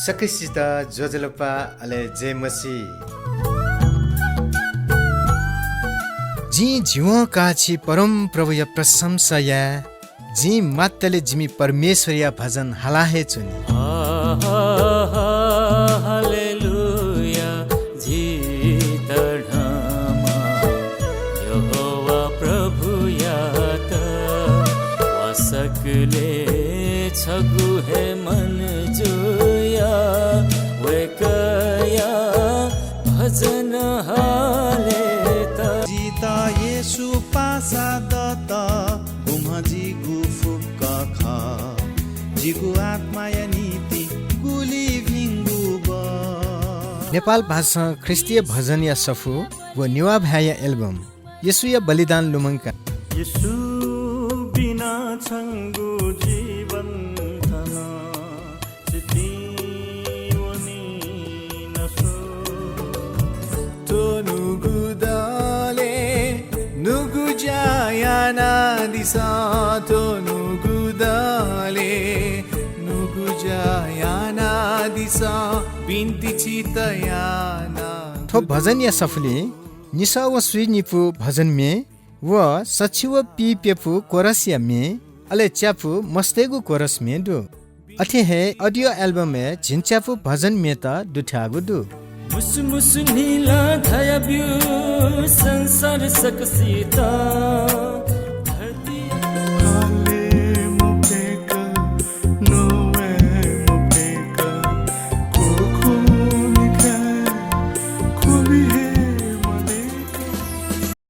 सकृष्ट वजलप अले जयमसी जी जीव काछि परम प्रभुय प्रशंसाया जी मात्तले जिमी परमेश्वरिया भजन हलाहे चुनी हालेलुया जी तढमा यहोवा प्रभु यात वासकले छगु हे मन जोया वेकया भजन हाले जीता येशु पासा दत गुमजी गुफुक ख जिगु आत्माया नीति गुली भिंगु ब नेपाल भाषा ख्रिस्तीय भजन या सफु व नेवा भाया एल्बम यसु या बलिदान लुमंका यसु बिना छंगु जीवन धना चिति वनी नसो तो नुगुदाले नुगु जायाना दिसा तो नुगुदाले नुगु जायाना दिसा बिन्ती चितयाना थो भजन या सफुले निसा व सुई निपु भजन में व सचिव पी पेपु कोरस या में अले च्यापु मस्तेगु कोरस में दु अथे है ऑडियो एल्बम में झिनच्यापु भजन में त दुठागु दु मुसु मुसु नीला धया बिउ संसार सकसीता